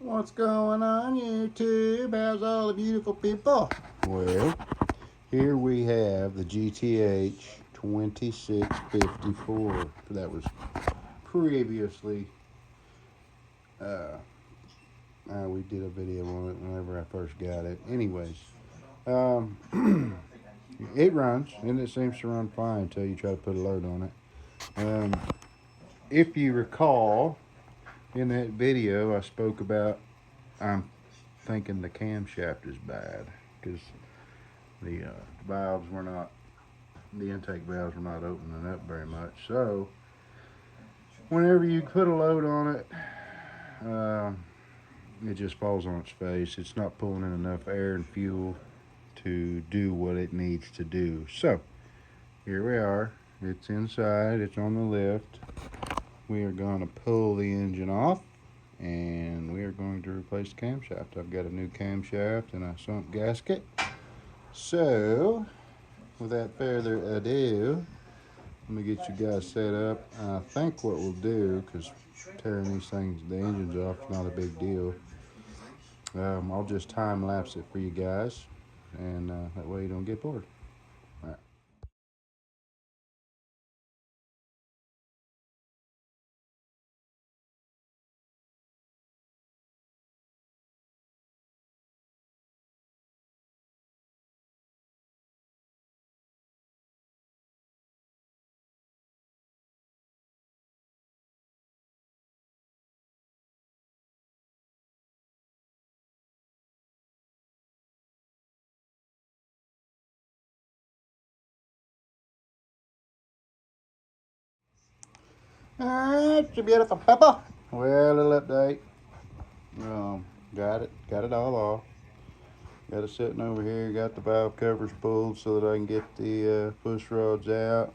What's going on, YouTube? How's all the beautiful people? Well, here we have the GTH 2654 that was previously we did a video on it whenever I first got it. Anyways, it runs, and it seems to run fine until you try to put a load on it. If you recall, in that video I spoke about, I'm thinking the camshaft is bad because the valves were not, the intake valves were not opening up very much. So whenever you put a load on it, it just falls on its face. It's not pulling in enough air and fuel to do what it needs to do. So here we are. It's inside. It's on the lift. We are going to pull the engine off, and we are going to replace the camshaft. I've got a new camshaft and a sump gasket. So without further ado, let me get you guys set up. I think what we'll do, because tearing these things, the engines off, is not a big deal. I'll just time lapse it for you guys, and that way you don't get bored. All right. Alright, you beautiful people. Well, a little update. Got it all off. Got it sitting over here. Got the valve covers pulled so that I can get the push rods out.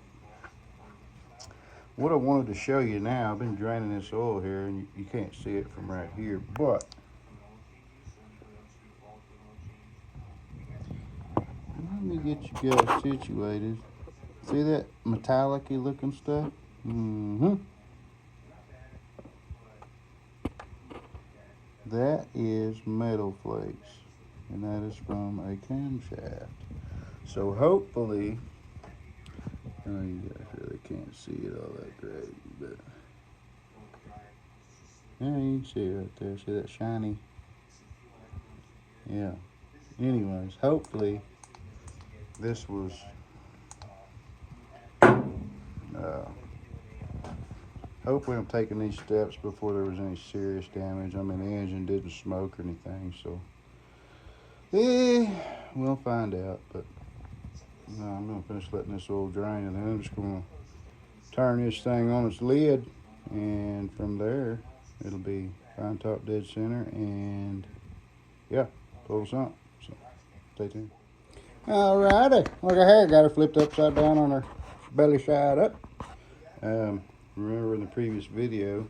What I wanted to show you now, I've been draining this oil here, and you can't see it from right here, but let me get you guys situated. See that metallic-y looking stuff? That is metal flakes, and that is from a camshaft. So hopefully, you guys really can't see it all that great, but yeah, you can see it right there. See that shiny? Yeah. Anyways, hopefully this was hopefully I'm taking these steps before there was any serious damage. I mean, the engine didn't smoke or anything, so we'll find out. But no, I'm gonna finish letting this oil drain, and then I'm just gonna turn this thing on its lid, and from there it'll be fine top dead center, and yeah, total sump. So stay tuned. Alrighty, look at her, got her flipped upside down on her belly side up. Remember in the previous video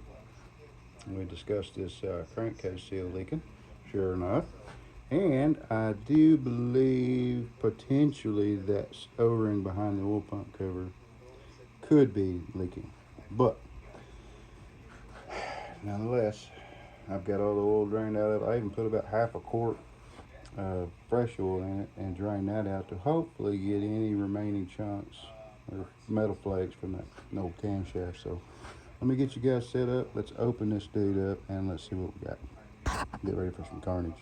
we discussed this crankcase seal leaking, sure enough, and I do believe potentially that O-ring behind the oil pump cover could be leaking, but nonetheless, I've got all the oil drained out of it. I even put about half a quart of fresh oil in it and drain that out to hopefully get any remaining chunks or metal flakes from that old camshaft. So let me get you guys set up. Let's open this dude up and let's see what we got. Get ready for some carnage.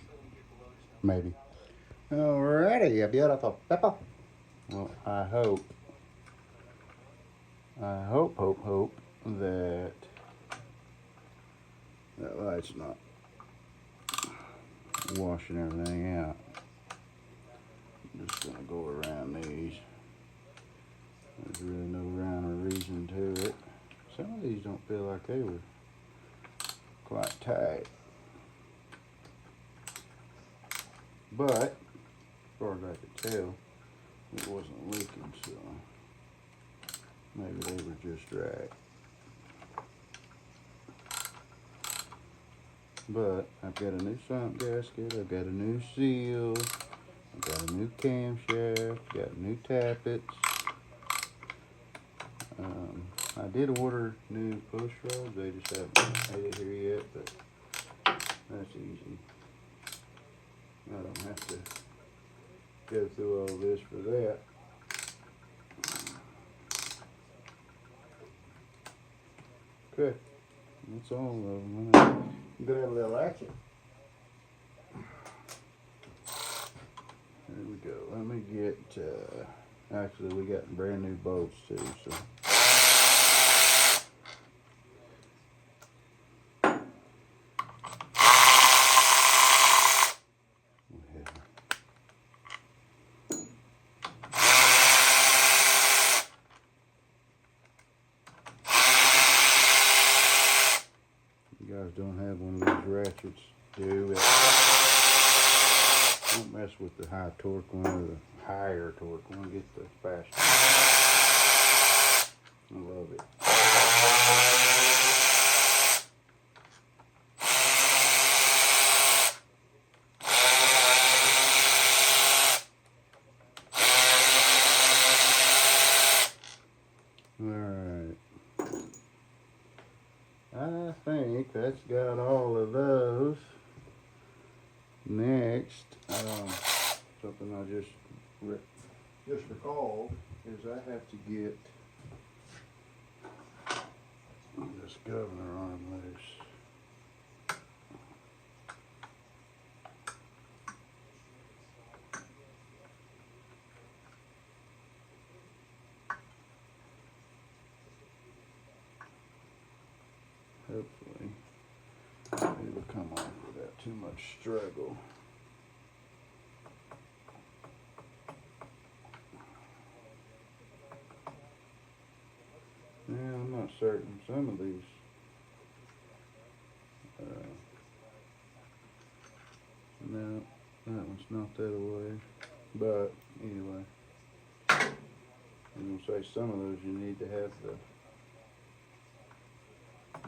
Maybe. Alrighty, you beautiful people. Well, I hope that light's not washing everything out. I'm just gonna go around these. There's really no rhyme or reason to it. Some of these don't feel like they were quite tight, but as far as I could tell, it wasn't leaking, so maybe they were just right. But I've got a new sump gasket, I've got a new seal, I've got a new camshaft, got new tappets. I did order new push rods. They just haven't made it here yet, but that's easy. go through all this for that. Okay, that's all of them. Grab a little ratchet. There we go. Let me get, actually we got brand new bolts too, so. You guys don't have one of these ratchets, do it. Don't mess with the high torque one or the higher torque one. Get the faster. I love it. Alright. I think that's got all of those. Next, something I just recalled is I have to get this governor arm loose. Hopefully it'll come off without too much struggle. Yeah, I'm not certain. Some of these no, that one's not that away. But anyway, I'm gonna say some of those you need to have the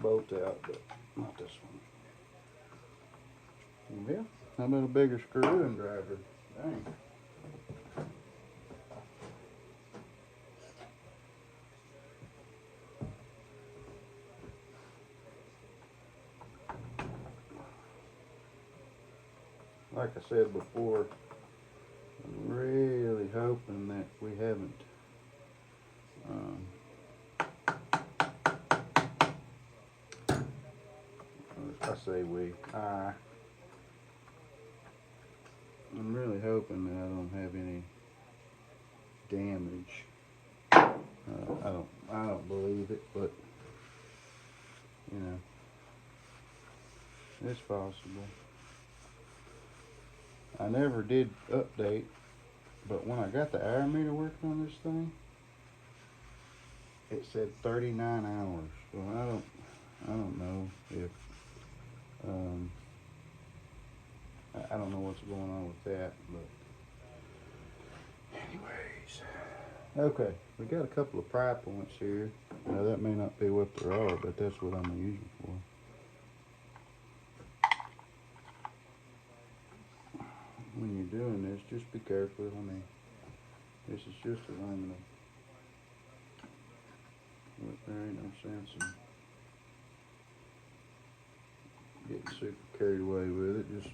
bolt out, but not this one. Yeah, how about a bigger screwdriver? Dang. Like I said before, I'm really hoping that we haven't I say I'm really hoping that I don't have any damage. I don't believe it, but you know, it's possible. I never did update, but when I got the hour meter working on this thing, it said 39 hours. So I don't know if I don't know what's going on with that, but anyways. Okay, we got a couple of pry points here. Now that may not be what they are, but that's what I'm gonna use them for. When you're doing this, just be careful. I mean, this is just aluminum. There ain't no sense in getting super carried away with it. Just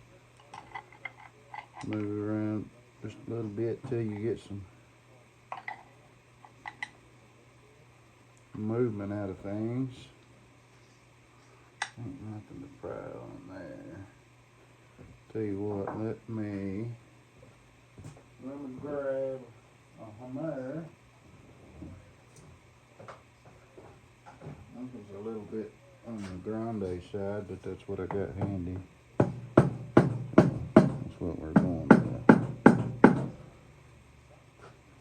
move it around just a little bit till you get some movement out of things. Ain't nothing to pry on there. Tell you what, let me grab a hammer. This is a little bit on the grande side, but that's what I got handy. That's what we're going with.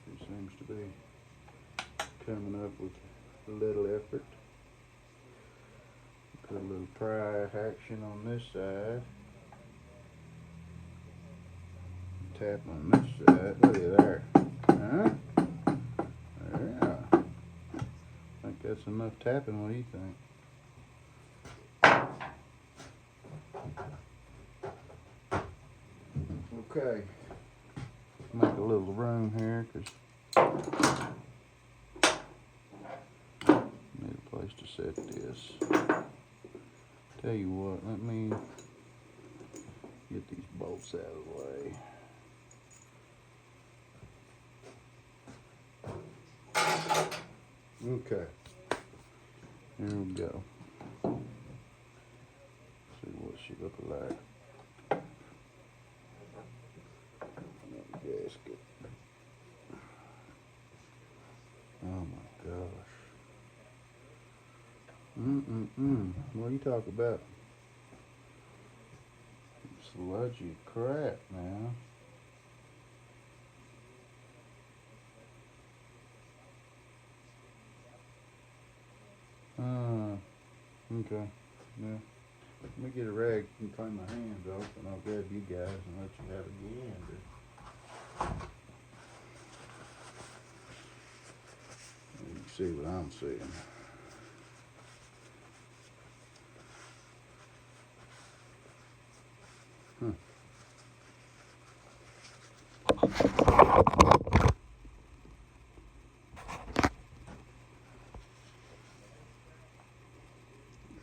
It seems to be coming up with a little effort. Put a little pry action on this side. Tap on this side. Look at there. Huh? Yeah. I think that's enough tapping. What do you think? Okay. Make a little room here because need a place to set this. Tell you what, let me get these bolts out of the way. Okay. Here we go. See what she look like. Gasket. Oh my gosh. What do you talk about? Sludgy crap, man. Okay. Yeah. Let me get a rag and clean my hands off, and I'll grab you guys and let you have a gander. You can see what I'm seeing.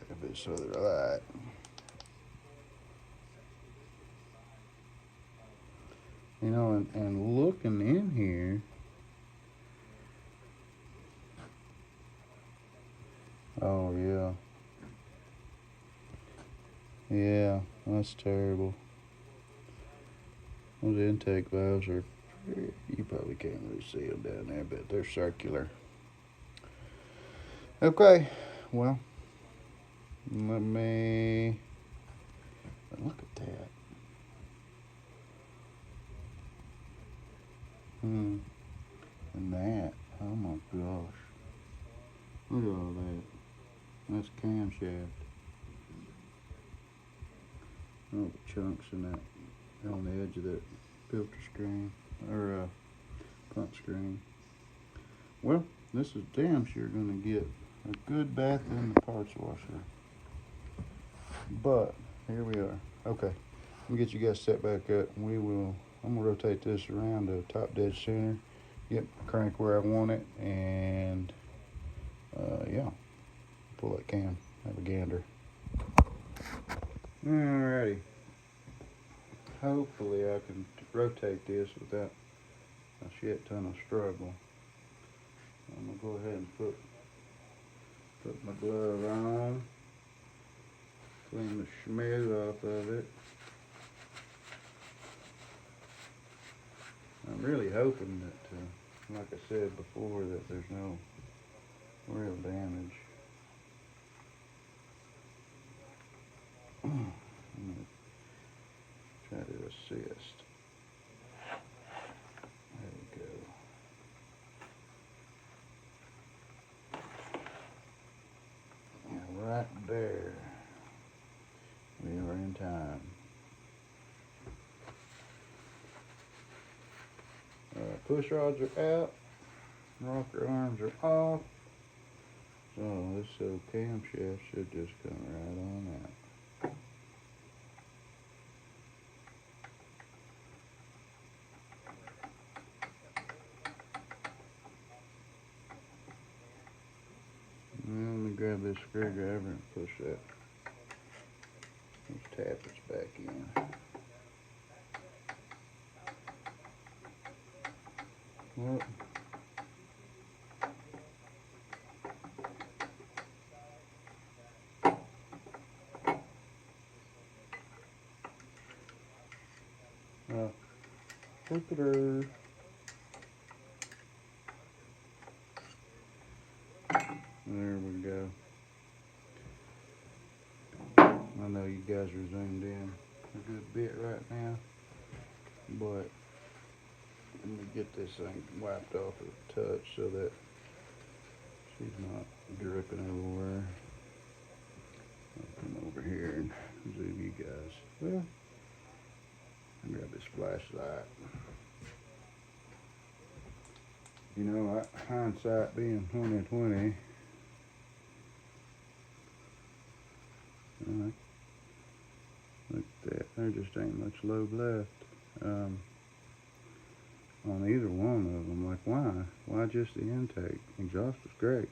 Grab this other light. You know, and looking in here, oh yeah. Yeah, that's terrible. Those intake valves are, you probably can't really see them down there, but they're circular. Okay, well, let me, look at that. And that, oh my gosh. Look at all that. That's camshaft. All the chunks in that, on the edge of that filter screen, or pump screen. Well, this is damn sure gonna get a good bath in the parts washer. But, here we are. Okay, let me get you guys set back up. I'm gonna rotate this around to top dead center, get the crank where I want it, and yeah, pull that cam, have a gander. Alrighty. Hopefully I can rotate this without a shit ton of struggle. I'm gonna go ahead and put my glove on, clean the schmutz off of it. I'm really hoping that, like I said before, that there's no real damage. I'm gonna try to assist. There we go. Yeah, right there. We are in time. Push rods are out. Rocker arms are off. So this camshaft should just come right on out. Let me grab this screwdriver and push that. Those tappets back in. Well, Jupiter. There we go. I know you guys are zoomed in a good bit right now, but let me get this thing wiped off with a touch so that she's not dripping everywhere. I'll come over here and zoom you guys. Well, I grab this flashlight. You know, hindsight being 2020, look at that. There just ain't much lobe left on either one of them. Like, why? Why just the intake? Exhaust was great.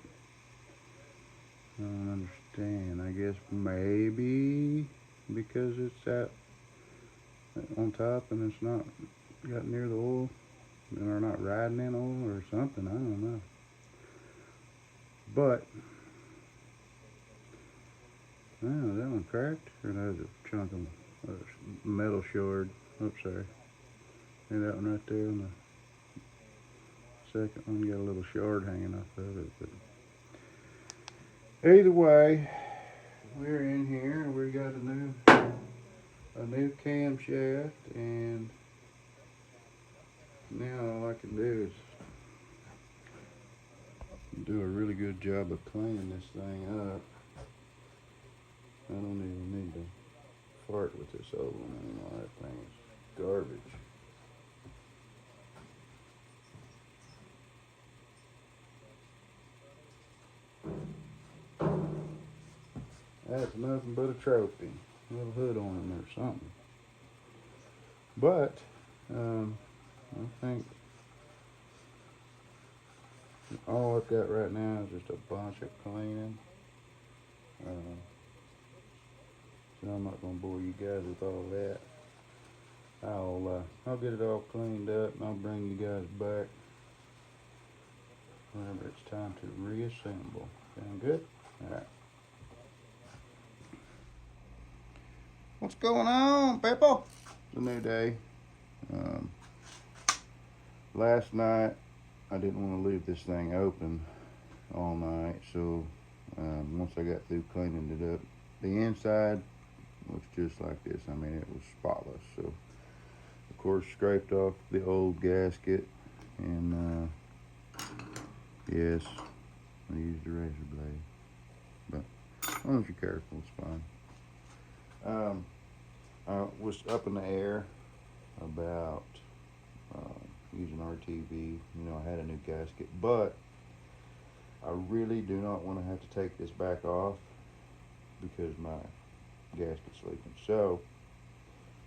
I don't understand. I guess maybe because it's out on top and it's not got near the oil, or not riding in oil or something. I don't know. But, oh, that one cracked? Or that was a chunk of metal shard. Oops, sorry. See that one right there on the second one? Got a little shard hanging off of it. But either way, we're in here and we got a new camshaft, and now all I can do is do a really good job of cleaning this thing up. I don't even need to fart with this old one anymore. That thing is garbage. That's nothing but a trophy. A little hood on it or something. But, I think all I've got right now is just a bunch of cleaning. So I'm not going to bore you guys with all that. I'll get it all cleaned up and I'll bring you guys back whenever it's time to reassemble. Sound good? Alright. What's going on, people? It's a new day. Last night I didn't want to leave this thing open all night, so once I got through cleaning it up, the inside was just like this. I mean, it was spotless. So, of course, scraped off the old gasket, and yes, I used a razor blade, but as long as you're careful, it's fine. I was up in the air about using RTV. You know, I had a new gasket, but I really do not want to have to take this back off because my gasket's leaking. So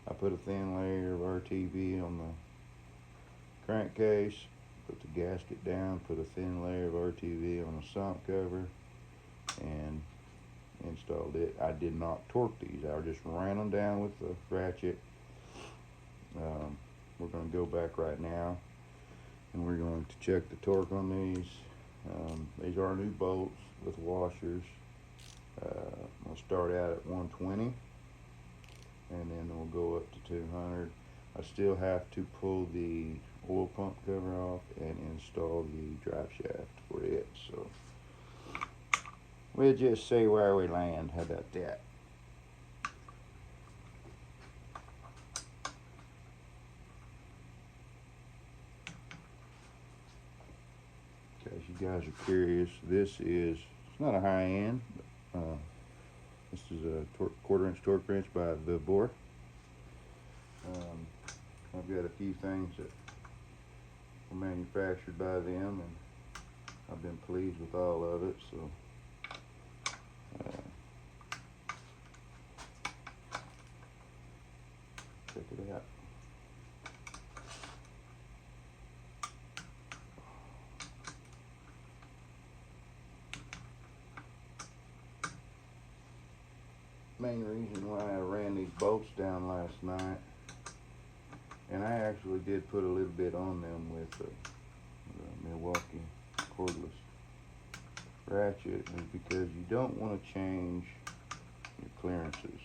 I put a thin layer of RTV on the crankcase, put the gasket down, put a thin layer of RTV on the sump cover, and installed it. I did not torque these. I just ran them down with the ratchet. We're going to go back right now and we're going to check the torque on these. These are new bolts with washers. I'll start out at 120 and then we'll go up to 200. I still have to pull the oil pump cover off and install the drive shaft for it. So we'll just see where we land. How about that? In case you guys are curious, it's not a high end. This is a quarter-inch torque wrench by Vibor. I've got a few things that were manufactured by them, and I've been pleased with all of it. So check it out. Main reason why I ran these bolts down last night, and I actually did put a little bit on them with the Milwaukee cordless ratchet, is because you don't want to change your clearances.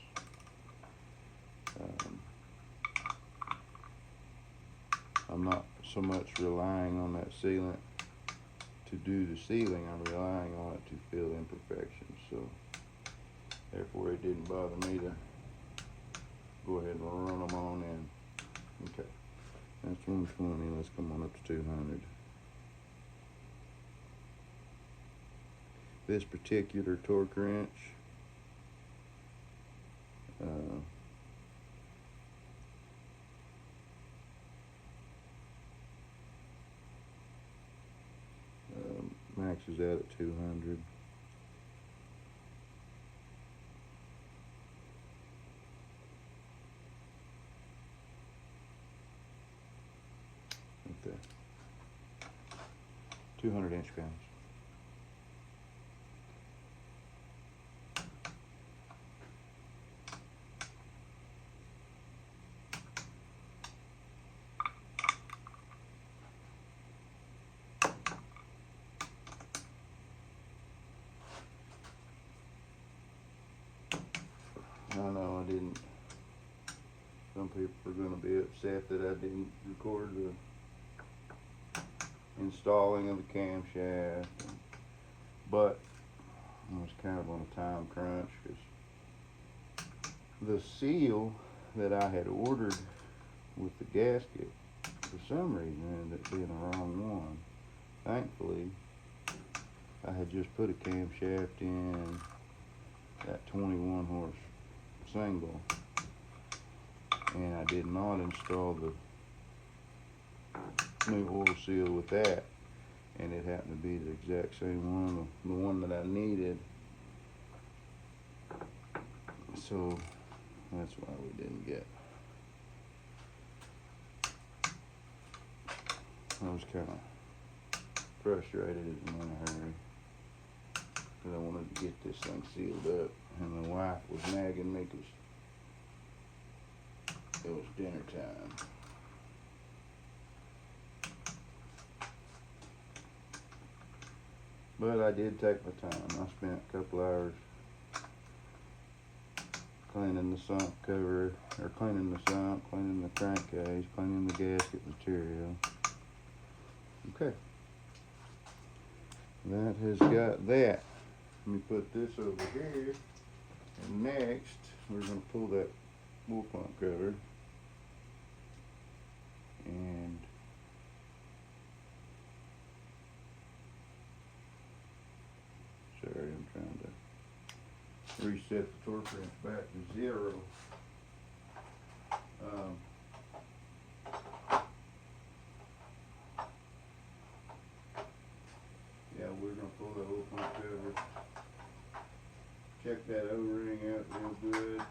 I'm not so much relying on that sealant to do the sealing, I'm relying on it to fill imperfections. So therefore it didn't bother me to go ahead and run them on in. Okay, that's 120. Let's come on up to 200. This particular torque wrench maxes out at 200. Okay, 200 inch-pounds. know, I didn't, some people are going to be upset that I didn't record the installing of the camshaft, but I was kind of on a time crunch because the seal that I had ordered with the gasket, for some reason, ended up being the wrong one. Thankfully, I had just put a camshaft in that 21 horse single, and I did not install the new oil seal with that, and it happened to be the exact same one, the one that I needed. So that's why we didn't get. I was kind of frustrated and in a hurry because I wanted to get this thing sealed up, and my wife was nagging me because it was dinner time. But I did take my time. I spent a couple hours cleaning the sump cover, or cleaning the sump, cleaning the crankcase, cleaning the gasket material. Okay. That has got that. Let me put this over here. And next, we're going to pull that wool pump cover. And sorry, I'm trying to reset the torque wrench back to 0. Yeah, we're going to pull the whole pump cover. Check that O-ring out real good.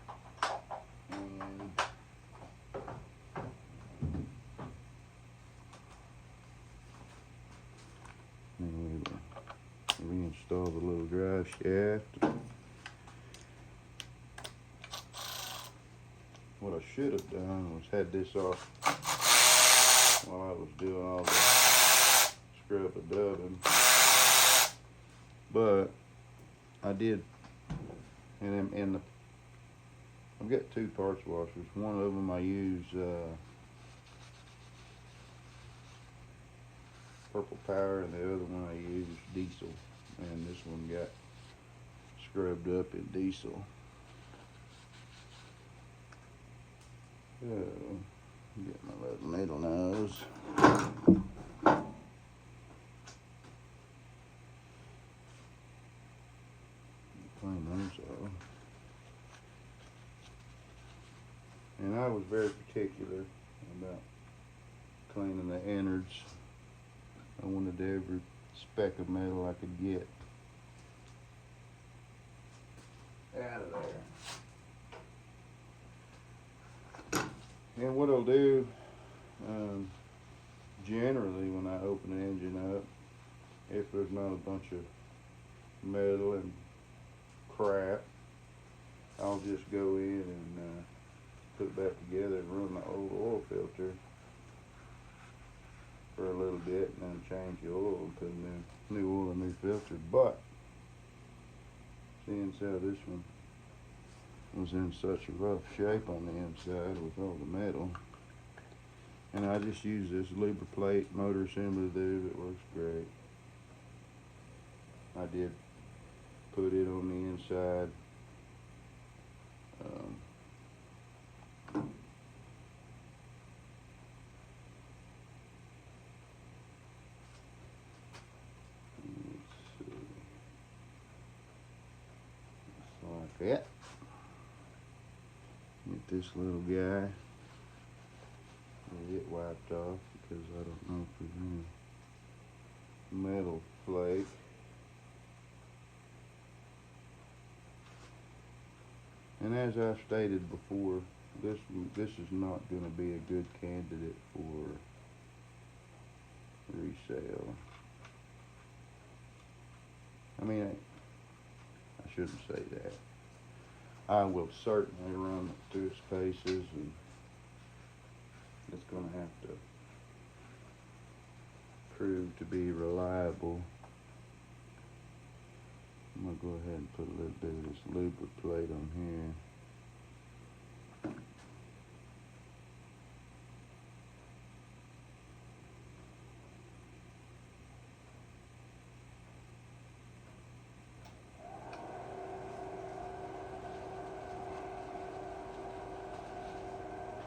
And reinstall the little drive shaft. What I should have done was had this off while I was doing all the scrub and dubbing, but I did, and I've got 2 parts washers. One of them I use Purple Power, and the other one I use diesel, and this one got scrubbed up in diesel. So, get my little needle nose. Clean those off. And I was very particular about cleaning the innards. I wanted every speck of metal I could get out of there. And what I'll do, generally when I open the engine up, if there's not a bunch of metal and crap, I'll just go in and put it back together and run my old oil filter for a little bit, and then change the oil and put in new oil and new filter. But seeing as how this one was in such a rough shape on the inside with all the metal, and I just use this Lubriplate motor assembly lube. It works great. I did put it on the inside. Like that. Get this little guy, get it wiped off because I don't know if there's any metal flake. And as I stated before, this is not going to be a good candidate for resale. I mean, I shouldn't say that. I will certainly run it through its paces, and it's going to have to prove to be reliable. I'm going to go ahead and put a little bit of this Lubriplate on here.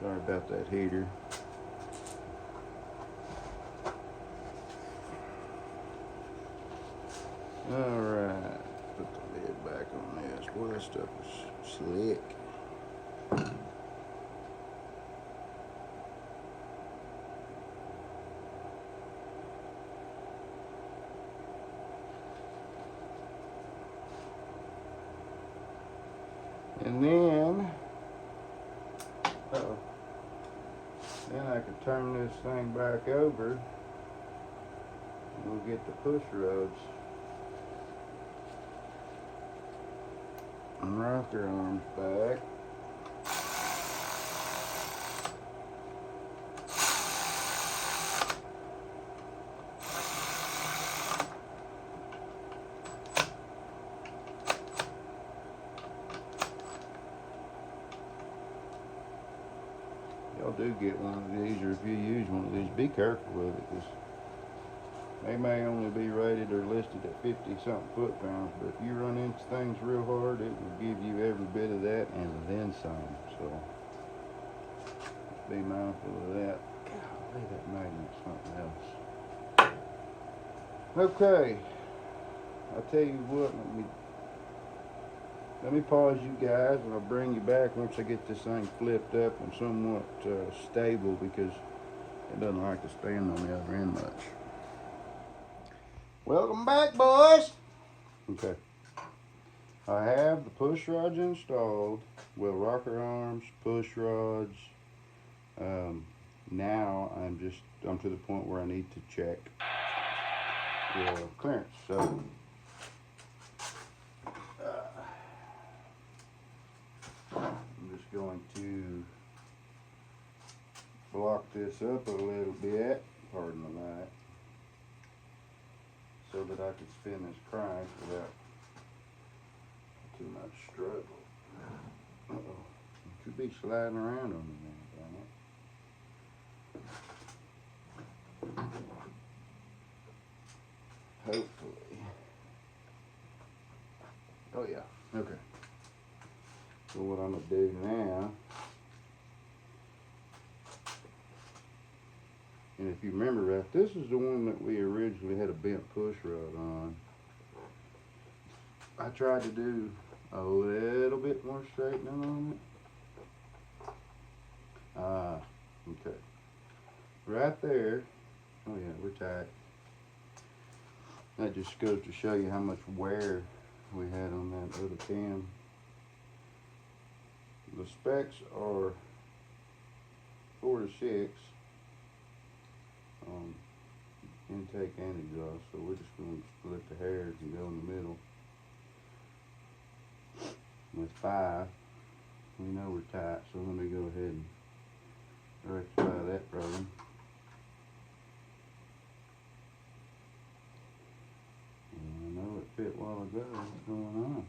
Sorry about that heater. Alright, put the lid back on this. Boy, that stuff is slick. And then, then I could turn this thing back over and we'll get the push rods and rocker arms back. Y'all do get one of these, or if you use one of these, be careful with it, because they may only be rated or listed at 50-something foot-pounds, but if you run into things real hard, it will give you every bit of that and then some. So just be mindful of that. Golly, that magnet's something else. Okay, I'll tell you what, let me pause you guys, and I'll bring you back once I get this thing flipped up and somewhat stable, because it doesn't like to stand on the other end much. Welcome back, boys. Okay, I have the push rods installed. Well, rocker arms, push rods. Now I'm to the point where I need to check the clearance. So I'm just going to block this up a little bit, pardon the light, so that I can spin this crank without too much struggle. Uh-oh, it could be sliding around on me now, damn it. Hopefully. Oh yeah, okay. So what I'm gonna do now, and if you remember right, this is the one that we originally had a bent push rod on. I tried to do a little bit more straightening on it. Okay. Right there. Oh yeah, we're tight. That just goes to show you how much wear we had on that other cam. The specs are 4 to 6 on intake and exhaust, so we're just going to split the hairs and go in the middle. With 5, we know we're tight, so let me go ahead and rectify that problem. And I know it fit a while ago. What's going on?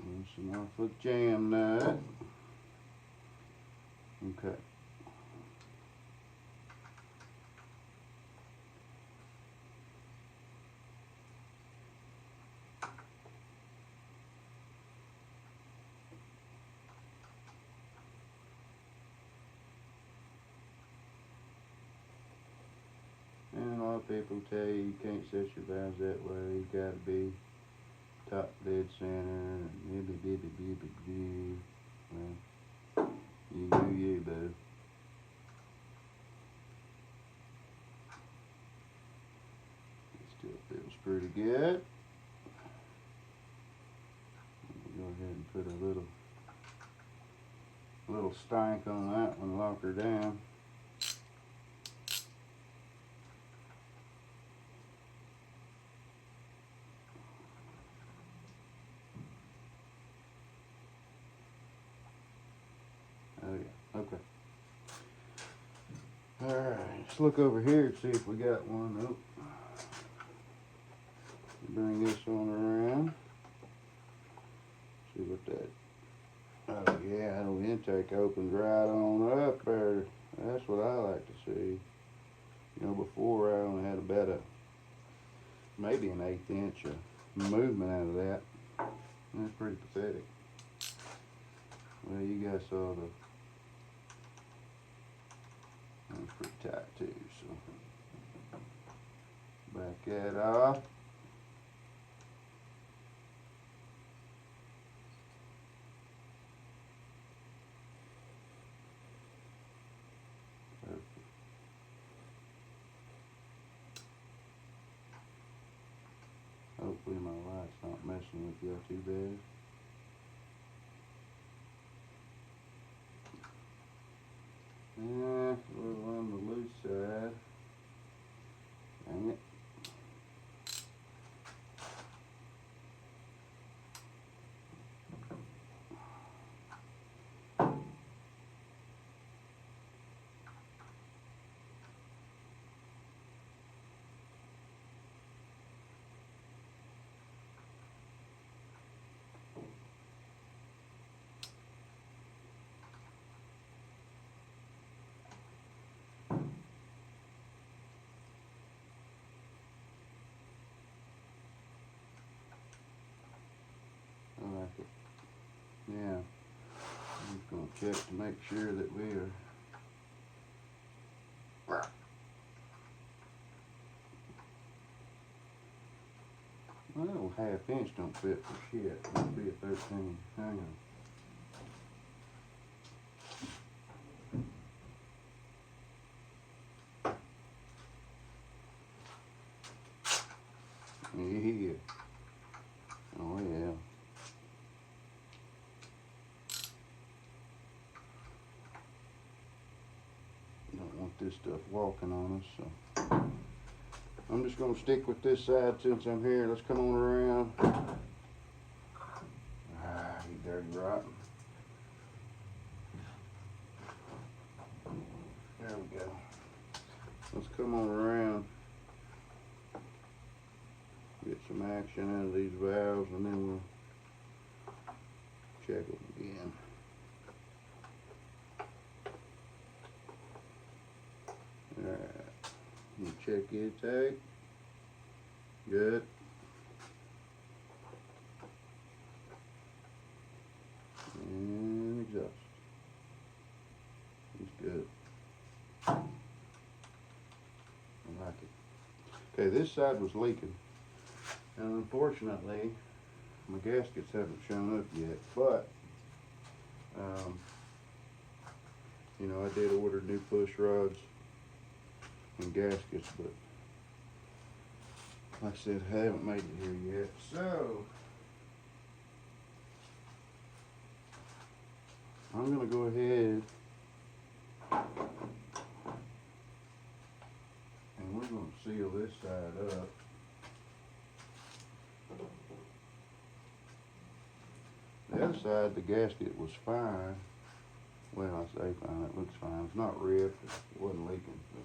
That's an Norfolk jam nut. Okay. And a lot of people tell you can't set your valves that way. You gotta be top dead center and bibby. Well, you do you, boo. It still feels pretty good. Go ahead and put a little stank on that one, lock her down. Oh yeah, okay. Alright, let's look over here and see if we got one. Nope. Bring this on around. See what that. Oh yeah, the intake opens right on up there. That's what I like to see. You know, before I only had about maybe an 1/8 inch of movement out of that. That's pretty pathetic. Well, you guys saw that's pretty tight too, so back that off. Hopefully my light's not messing with you too bad. Yeah, a little on the loose side. Dang it. I like it. Yeah. I'm just going to check to make sure that we are. Well, 1/2 inch don't fit for shit. That'll be a 13. Hang on. Yeah. Oh yeah. Don't want this stuff walking on us, so I'm just gonna stick with this side since I'm here. Let's come on around. Ah, you dirty rotten. There we go. Let's come on around. Get some action out of these valves, and then we'll check them again. Alright, you check your intake. Good. And exhaust. It's good. I like it. Okay, this side was leaking. And unfortunately, my gaskets haven't shown up yet, but, you know, I did order new push rods and gaskets, but like I said, I haven't made it here yet. So, I'm going to go ahead and we're going to seal this side up. The other side, the gasket was fine. Well, I say fine, it looks fine. It's not ripped, it wasn't leaking. So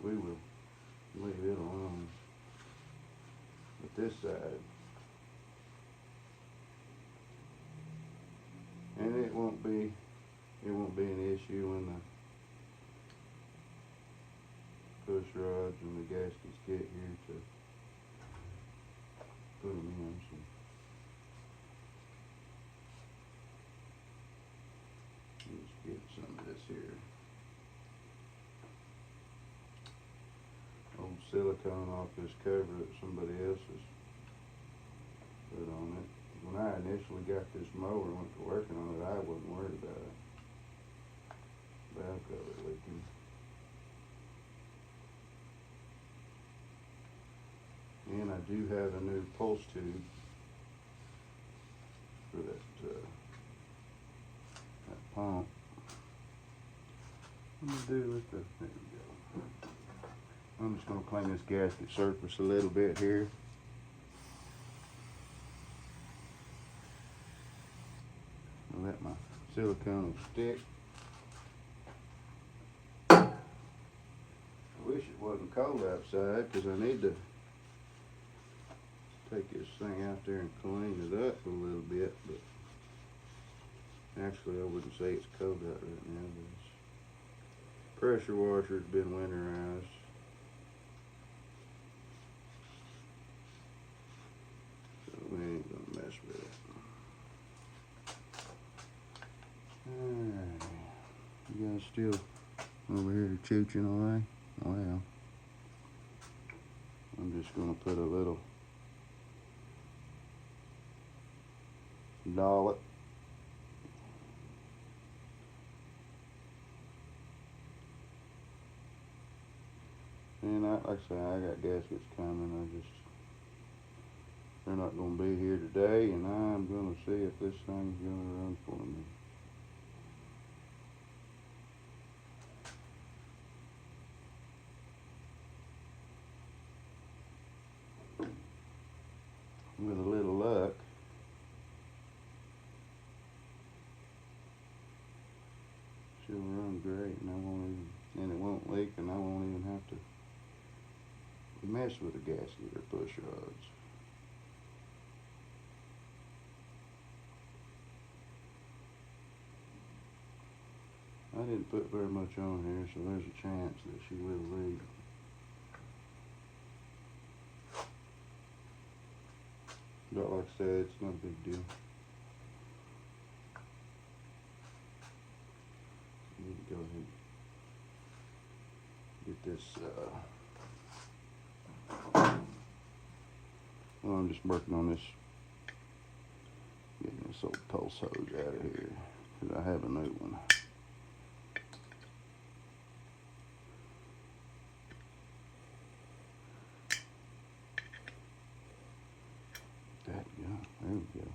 we will leave it alone. But this side, and it won't be an issue when the push rods and the gaskets get here to put them in. So let's get some of this here. Old silicone off this cover that somebody else has put on it. When I initially got this mower and went to working on it, I wasn't worried about it. Valve cover leaking. And I do have a new pulse tube for that pump. What do I do with the, there we go. I'm just going to clean this gasket surface a little bit here. And let my silicone stick. I wish it wasn't cold outside because I need to take this thing out there and clean it up a little bit, but actually I wouldn't say it's cold out right now. This pressure washer's been winterized. it's still over here chooching away. Well, I'm just gonna put a little dollop and like I say, I got gaskets coming. They're not gonna be here today, and I'm gonna see if this thing's gonna run for me. With a little luck, she'll run great, and it won't leak, and I won't even have to mess with the gasket or push rods. I didn't put very much on here, so there's a chance that she will leak. But like I said, it's not a big deal. I need to go ahead and get this, well, I'm just working on this, getting this old pulse hose out of here, because I have a new one. There we go.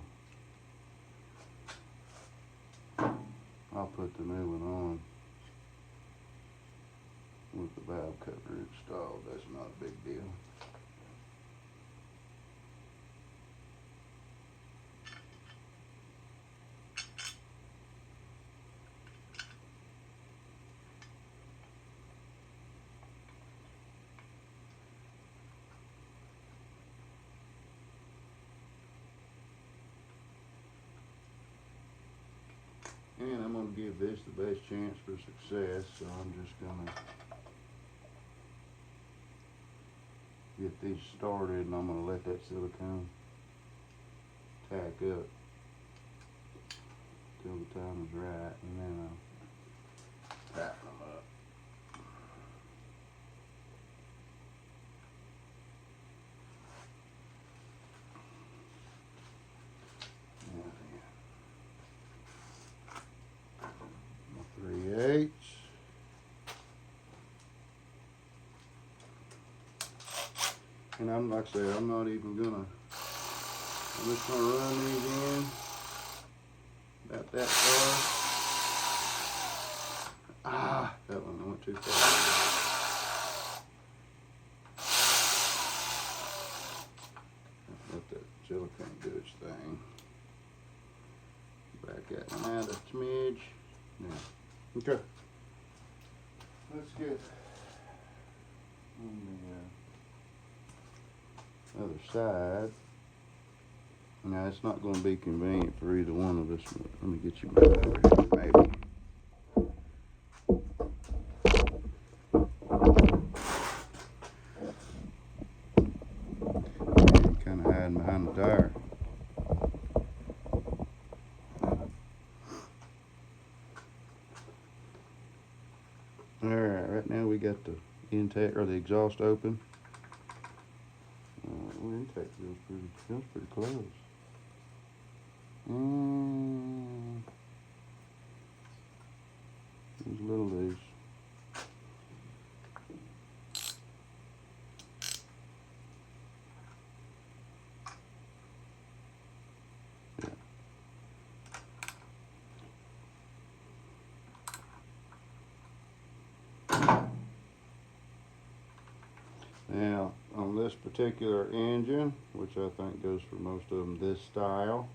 I'll put the new one on with the valve cover installed. That's not a big deal. And I'm going to give this the best chance for success, so I'm just going to get these started, and I'm going to let that silicone tack up till the time is right, and then I'll tighten them up. And I'm, like I say, I'm not even gonna, I'm just gonna run these in about that far. Ah, that one went too far. Let that silicone do its thing. Back that one out a smidge. Yeah. Okay. Let's get on the other side. Now, it's not going to be convenient for either one of us. Let me get you back over here, maybe. Kind of hiding behind the tire. Alright, right now we got the intake or the exhaust open. Well, intake feels pretty close. There's a little loose. Yeah. Now, on this particular engine, which I think goes for most of them this style,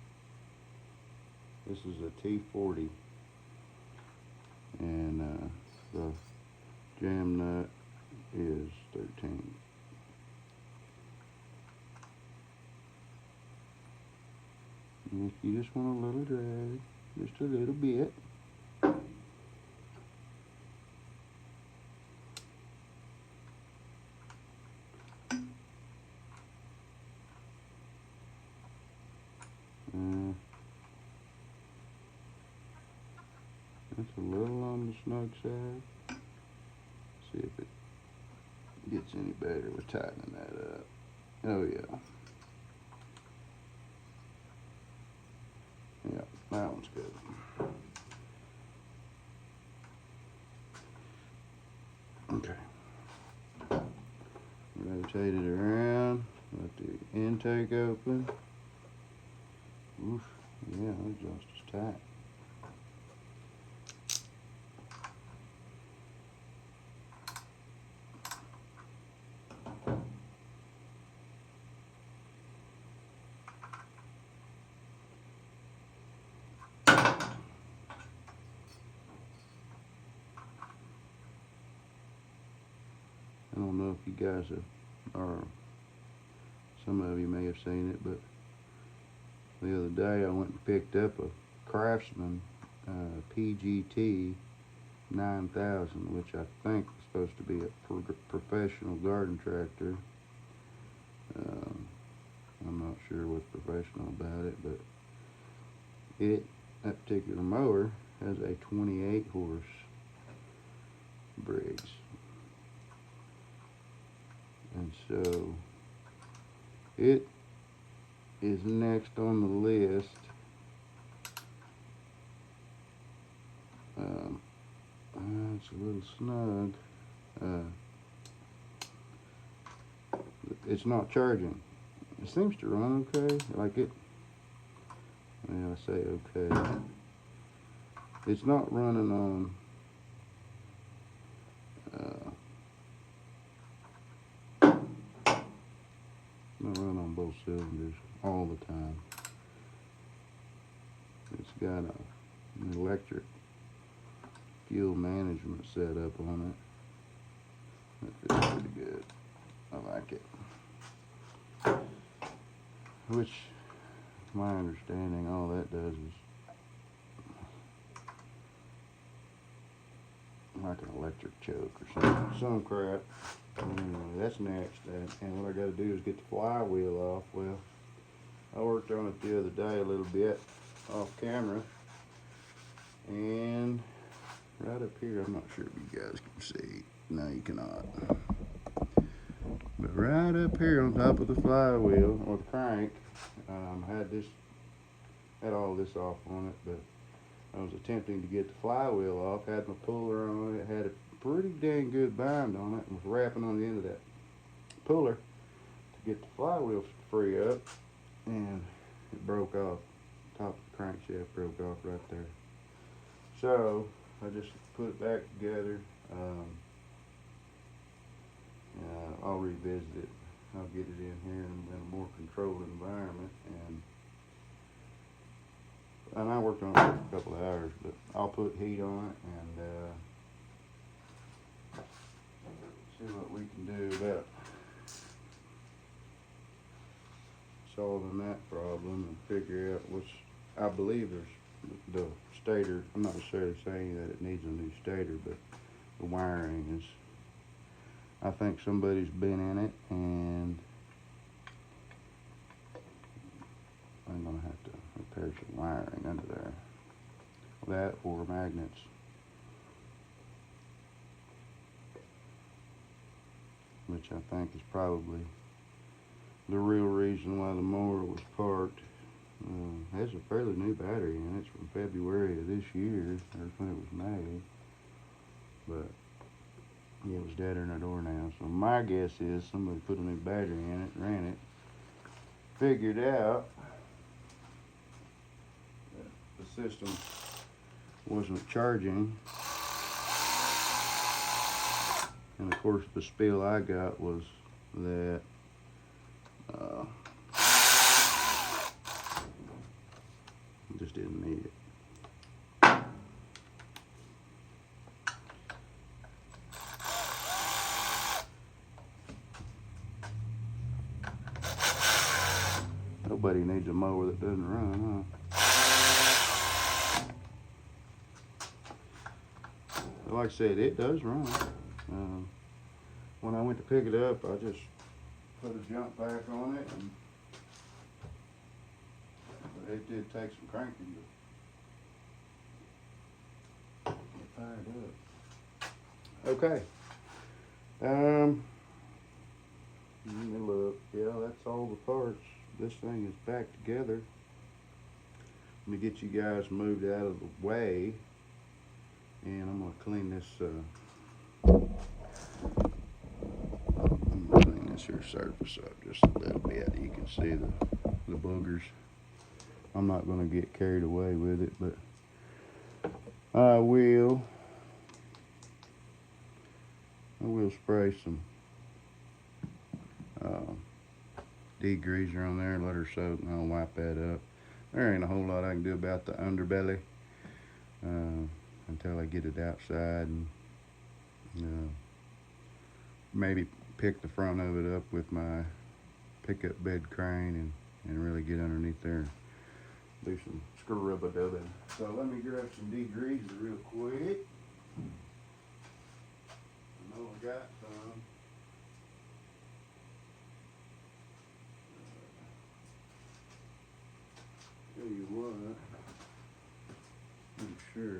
this is a T40, and the jam nut is 13. And if you just want a little drag, just a little bit. It's a little on the snug side. See if it gets any better with tightening that up. Oh yeah. Yeah, that one's good. Okay. Rotate it around. Let the intake open. Oof. Yeah, that exhaust is tight. I don't know if you guys have, or some of you may have seen it, but the other day I went and picked up a Craftsman PGT 9000, which I think is supposed to be a professional garden tractor. I'm not sure what's professional about it, but that particular mower has a 28 horse Briggs. And so it is next on the list. It's a little snug. It's not charging. It seems to run okay. Like it, yeah, I say okay. It's not running on not running on both cylinders all the time. It's got an electric fuel management setup on it. That feels pretty good. I like it. Which, my understanding, all that does is like an electric choke or some crap. Anyway, that's next. And what I got to do is get the flywheel off. Well, I worked on it the other day a little bit off camera, and right up here, I'm not sure if you guys can see. No, you cannot. But right up here on top of the flywheel or the crank, had all this off on it, but I was attempting to get the flywheel off. Had my puller on it. Had a pretty dang good bind on it, and was wrapping on the end of that puller to get the flywheel free up, and it broke off. Top of the crankshaft broke off right there. So I just put it back together. I'll revisit it. I'll get it in here in a more controlled environment, and I worked on it for a couple of hours, but I'll put heat on it and see what we can do about solving that problem and figure out I believe there's the stator. I'm not necessarily saying that it needs a new stator, but the wiring is, I think somebody's been in it, and I'm gonna have to repair some wiring under there. That or magnets. Which I think is probably the real reason why the mower was parked. It has a fairly new battery in it. It's from February of this year, or when it was made. But yeah, it was dead in the door now. So my guess is somebody put a new battery in it, ran it, figured out that the system wasn't charging. And of course the spiel I got was that just didn't need it. Nobody needs a mower that doesn't run, huh? But like I said, it does run. When I went to pick it up, I just put a jump pack on it, and it did take some cranking, but fired up. Okay. Let me look. Yeah, that's all the parts. This thing is back together. Let me get you guys moved out of the way, and I'm gonna clean this. I'm gonna clean this here surface up just a little bit. You can see the boogers. I'm not gonna get carried away with it, but I will spray some degreaser on there, let her soak, and I'll wipe that up. There ain't a whole lot I can do about the underbelly until I get it outside, and maybe pick the front of it up with my pickup bed crane and really get underneath there and do some scrub-a-dubbing. So let me grab some degreaser real quick. I know I got some. Tell you what, I'm sure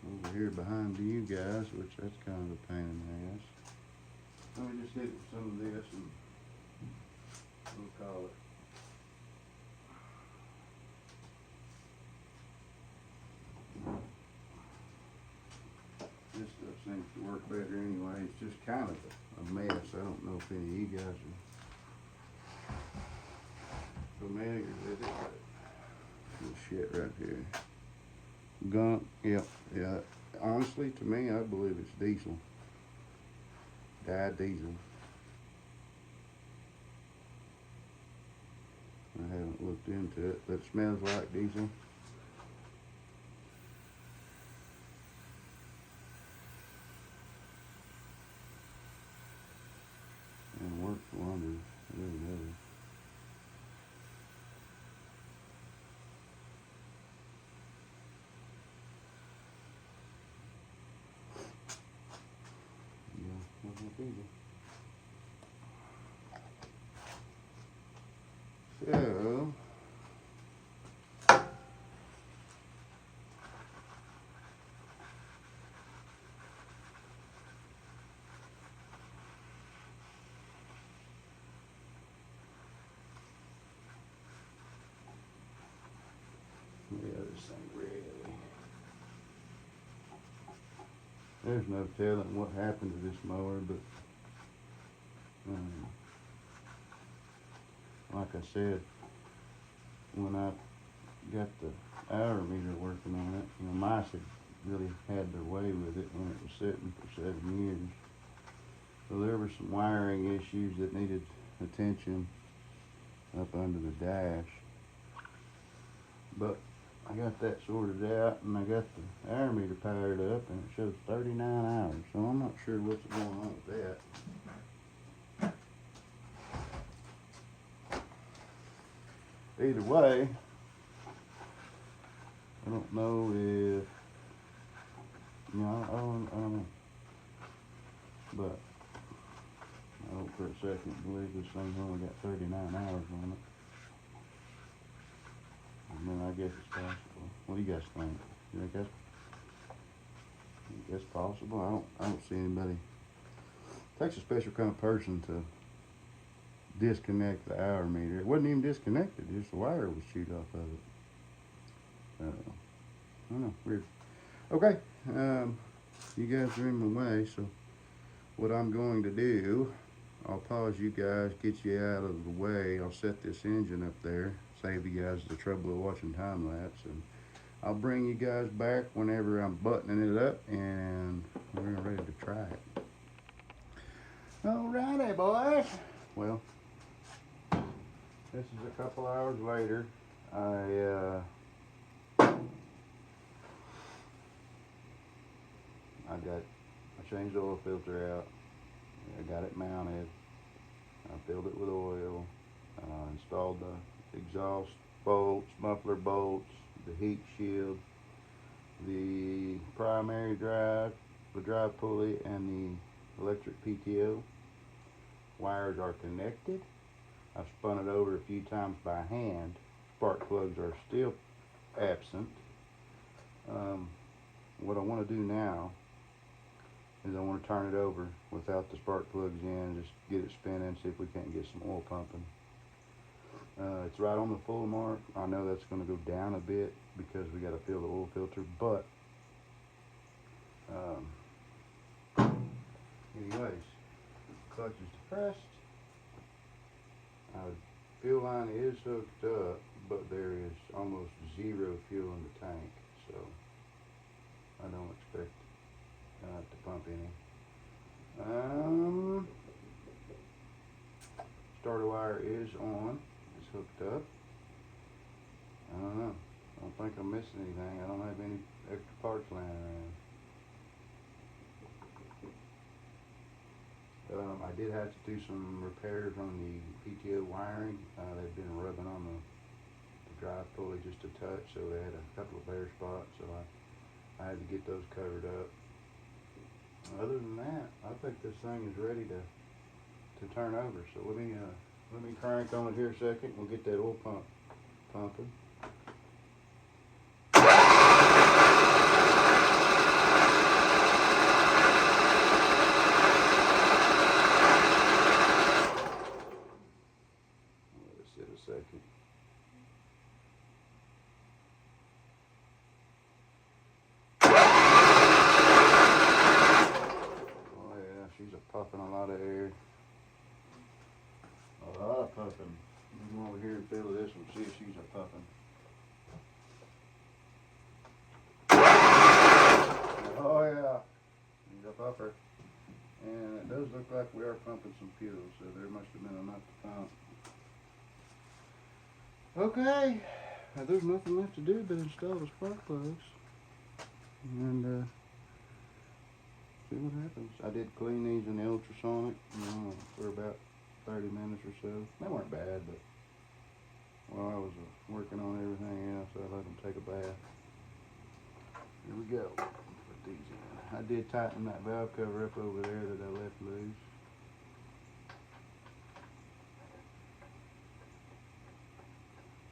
over here behind you guys, which that's kind of a pain in the ass. Let me just hit it with some of this and we'll call it. This stuff seems to work better anyway. It's just kind of a mess. I don't know if any of you guys are familiar with it, but this shit right here. Gunk, yep, yeah. Honestly, to me, I believe it's diesel. Dyed diesel. I haven't looked into it, but it smells like diesel. And works wonders. It really does. So, yeah, this thing really. There's no telling what happened to this mower, but like I said, when I got the hour meter working on it, mice had really had their way with it when it was sitting for 7 years. So there were some wiring issues that needed attention up under the dash. But I got that sorted out, and I got the hour meter powered up, and it shows 39 hours. So I'm not sure what's going on with that. Either way, I don't know if, I don't know. But I don't for a second believe this thing's only got 39 hours on it. I mean, I guess it's possible. What do you guys think? You think that's possible? I don't see anybody. It takes a special kind of person to disconnect the hour meter. It wasn't even disconnected, just the wire was chewed off of it. I don't know, weird. Okay, you guys are in my way, so what I'm going to do, I'll pause you guys, get you out of the way. I'll set this engine up there, save you guys the trouble of watching time lapse, and I'll bring you guys back whenever I'm buttoning it up and we're ready to try it. Alrighty, boys. Well, this is a couple hours later. I changed the oil filter out. I got it mounted. I filled it with oil. Installed the exhaust bolts, muffler bolts, the heat shield, the primary drive, the drive pulley, and the electric PTO. Wires are connected. I've spun it over a few times by hand. Spark plugs are still absent. What I want to do now is I want to turn it over without the spark plugs in, just get it spinning, see if we can't get some oil pumping. It's right on the full mark. I know that's going to go down a bit because we got to fill the oil filter, but anyways, clutch is depressed. Fuel line is hooked up, but there is almost zero fuel in the tank, so I don't expect to pump any. Starter wire is on. It's hooked up. I don't know. I don't think I'm missing anything. I don't have any extra parts laying around. I did have to do some repairs on the PTO wiring. They've been rubbing on the drive pulley just a touch, so they had a couple of bare spots, so I had to get those covered up. Other than that, I think this thing is ready to turn over. So let me crank on it here a second. We'll get that oil pump pumping. Second. Oh yeah, she's puffing a lot of air. A lot of puffing. Come over here and feel this one, see if she's a puffing. Oh yeah, she's a puffer. And it does look like we are pumping some fuel, so there must have been enough to pump. Okay, there's nothing left to do but install the spark plugs and see what happens. I did clean these in the ultrasonic for about 30 minutes or so. They weren't bad, but while I was working on everything else, I let them take a bath. Here we go. Put these in. I did tighten that valve cover up over there that I left loose.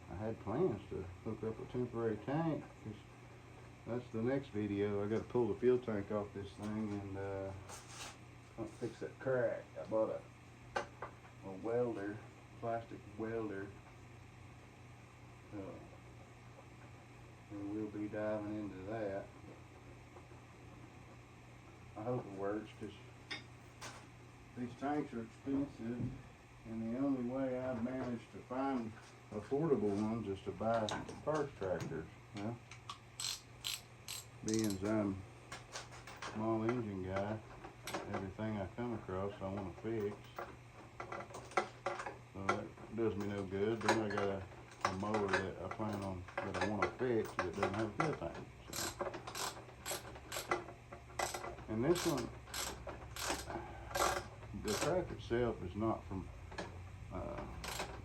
I had plans to hook up a temporary tank, because that's the next video. I got to pull the fuel tank off this thing and fix that crack. I bought a welder, plastic welder, and we'll be diving into that. I hope it works, because these tanks are expensive, and the only way I've managed to find affordable ones is to buy parts tractors. Well, being as I'm a small engine guy, everything I come across I want to fix. So that does me no good. Then I got a mower that I plan on, that I want to fix, that doesn't have a fuel tank. So. And this one, the tractor itself is not from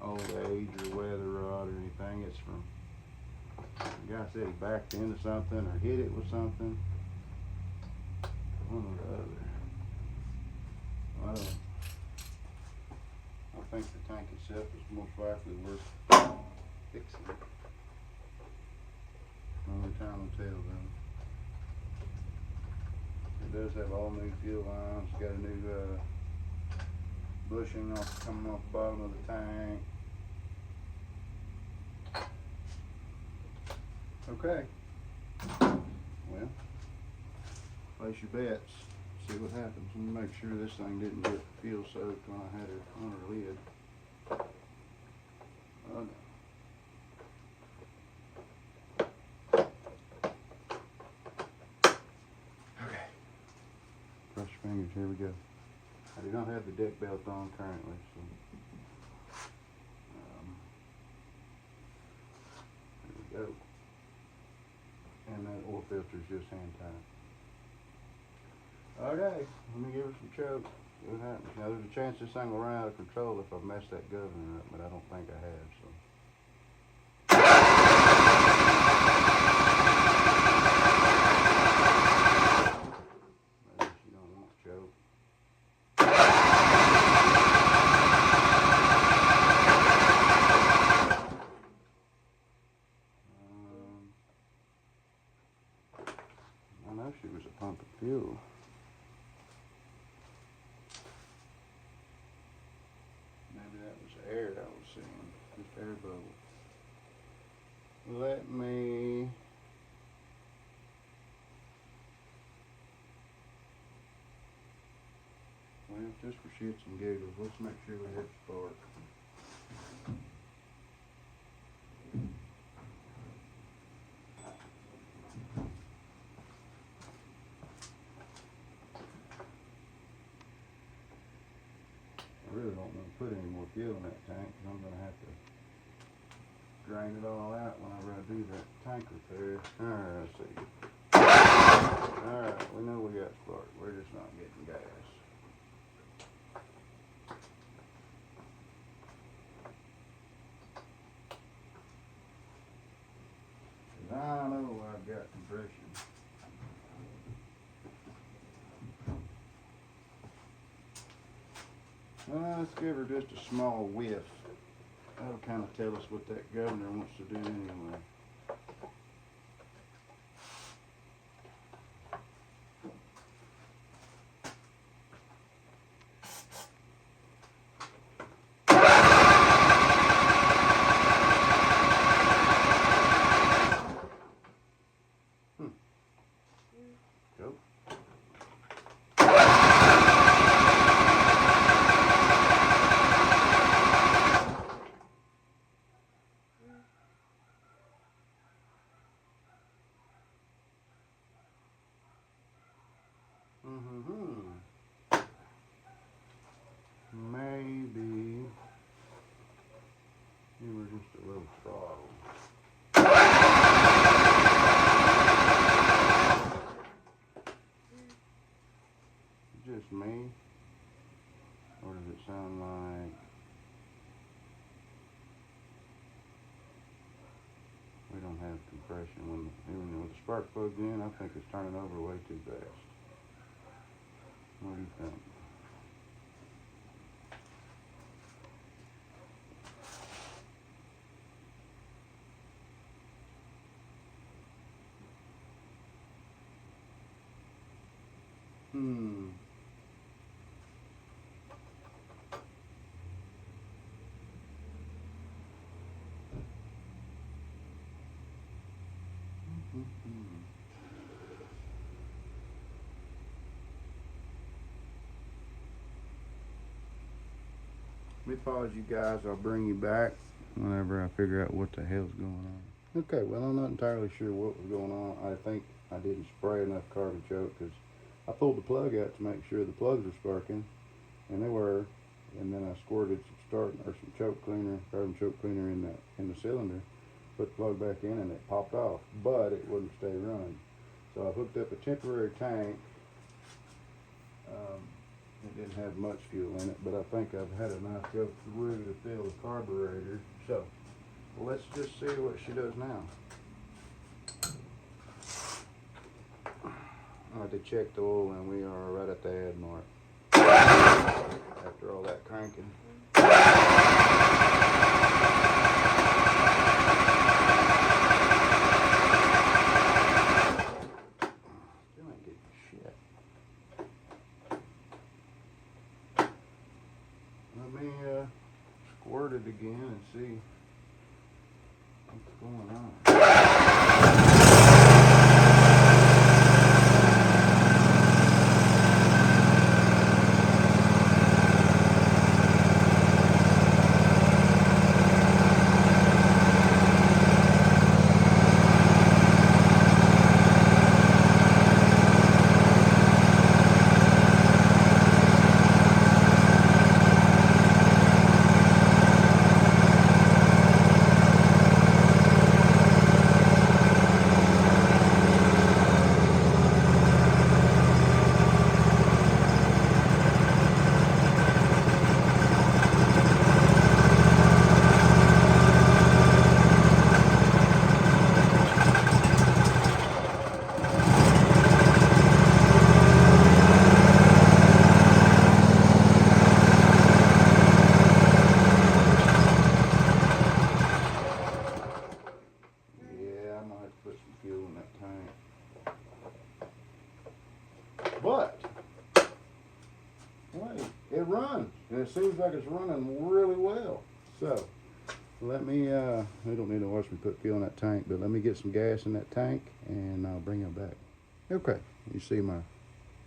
old age or weather rot or anything. It's from, the guy said he backed into something or hit it with something. One or the other. Well, I think the tank itself is most likely worth fixing. Only time will tell though. It does have all new fuel lines. It's got a new bushing coming off the bottom of the tank. Okay. Well, place your bets. See what happens. Let me make sure this thing didn't get fuel soaked when I had it on her lid. Oh no. Okay. Cross your fingers. Here we go. I do not have the deck belt on currently, so there we go. And that oil filter is just hand tight. Okay, let me give it some choke. See what happens. Now there's a chance this thing will run out of control if I've messed that governor up, but I don't think I have, so. Maybe she don't want choke. I know she was a pump of fuel. in, just air bubble. Let me well, just for shits and giggles, let's make sure we hit spark. I really don't want to put any more fuel in that tank, because I'm going to have to drain it all out whenever I do that tank repair. Alright, let's see. Alright, we know we got spark. We're just not getting gas. I know I've got compression. Let's give her just a small whiff. That'll kind of tell us what that governor wants to do anyway. Go. Maybe you were just a little throttle. Just me? Or does it sound like we don't have compression even with the spark plugged in? I think it's turning over way too fast. What do you think? Let me pause you guys. I'll bring you back whenever I figure out what the hell's going on. Okay, well, I'm not entirely sure what was going on. I think I didn't spray enough carbon choke because I pulled the plug out to make sure the plugs were sparking, and they were. And then I squirted some choke cleaner, carbon choke cleaner in the cylinder, put the plug back in, and it popped off, but it wouldn't stay running. So I hooked up a temporary tank. It didn't have much fuel in it, but I think I've had enough go through to fill the carburetor. So let's just see what she does now. I had to check the oil, and we are right at the add mark after all that cranking. Still ain't getting shit. Let me squirt it again and see what's going on. But wait, it runs, and it seems like it's running really well. So let me, we don't need to watch me put fuel in that tank, but let me get some gas in that tank and I'll bring it back. Okay, you see my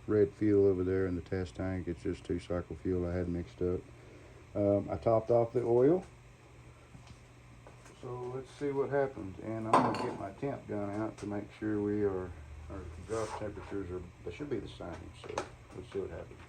red fuel over there in the test tank. It's just 2-cycle fuel I had mixed up. I topped off the oil. So let's see what happens. And I'm gonna get my temp gun out to make sure our exhaust temperatures they should be the same. So let's see what happens.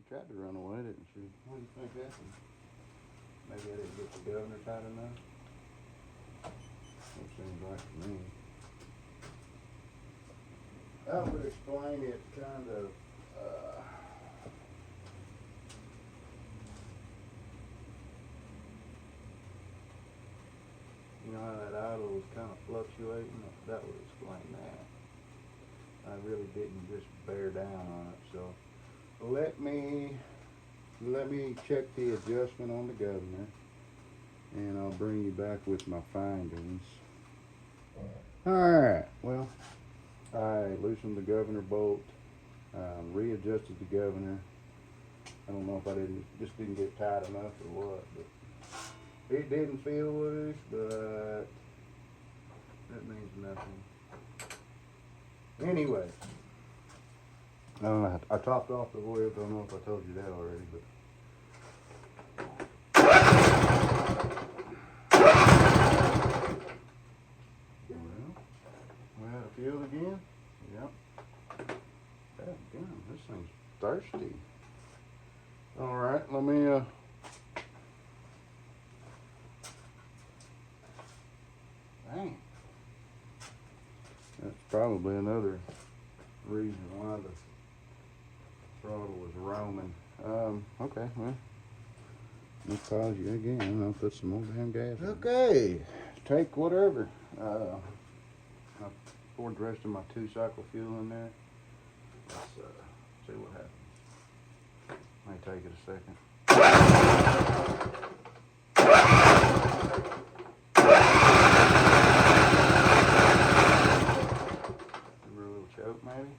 Tried to run away, didn't she? What do you think happened? Maybe I didn't get the governor tight enough? That seems like to me. That would explain it kind of, you know how that idle was kind of fluctuating? That would explain that. I really didn't just bear down on it, so. Let me check the adjustment on the governor, and I'll bring you back with my findings. Alright, well, I loosened the governor bolt, readjusted the governor. I don't know if just didn't get tight enough or what, but it didn't feel loose, but that means nothing. Anyway. I topped off the oil. Don't know if I told you that already, but we had a fuel again. Yep. Damn, this thing's thirsty. All right, let me dang. That's probably another reason why the throttle was roaming. Okay, well, let me pause you again. I'll put some more damn gas in. Okay, take whatever. I poured the rest of my 2-cycle fuel in there. Let's see what happens. May take it a second. Give her a little choke, maybe.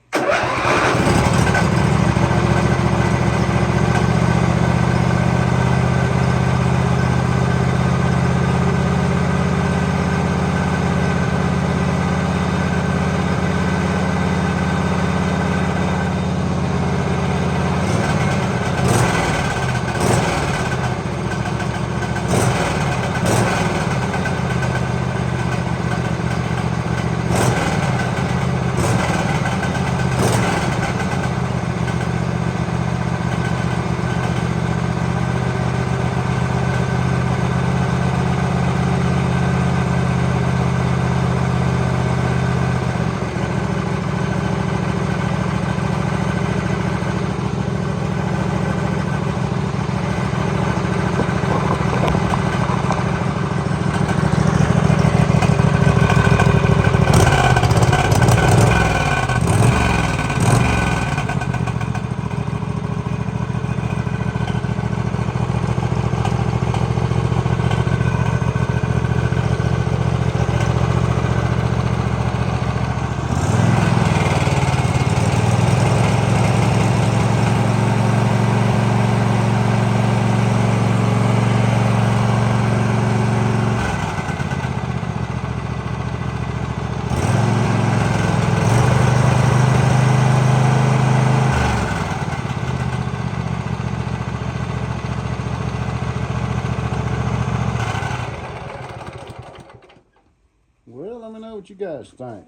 Well, let me know what you guys think.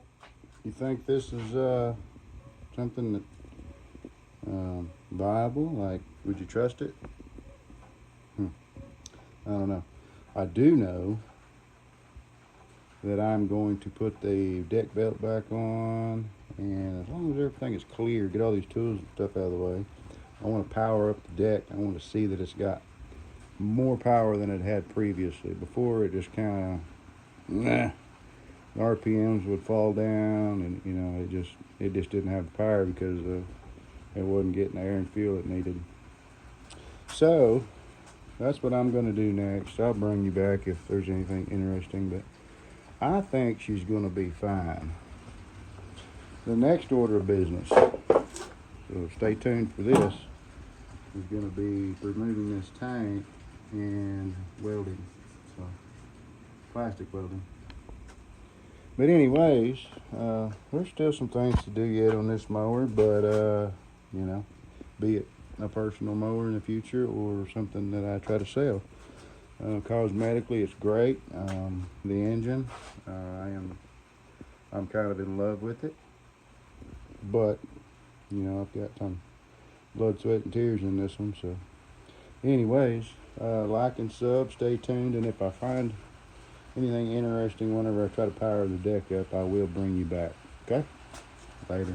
You think this is something that viable? Like, would you trust it? I don't know. I do know that I'm going to put the deck belt back on, and as long as everything is clear, get all these tools and stuff out of the way. I want to power up the deck. I want to see that it's got more power than it had previously. Before, it just kind of, the RPMs would fall down, and you know, it just didn't have the power because it wasn't getting the air and fuel it needed. So that's what I'm going to do next. I'll bring you back if there's anything interesting, but I think she's going to be fine. The next order of business, so stay tuned for this, is going to be removing this tank and welding, so plastic welding. But anyways, there's still some things to do yet on this mower, but you know, be it a personal mower in the future or something that I try to sell. Cosmetically, it's great. The engine, I'm kind of in love with it, but you know, I've got some blood, sweat, and tears in this one. So anyways, like and sub, stay tuned, and if I find anything interesting whenever I try to power the deck up, I will bring you back. Okay? Later.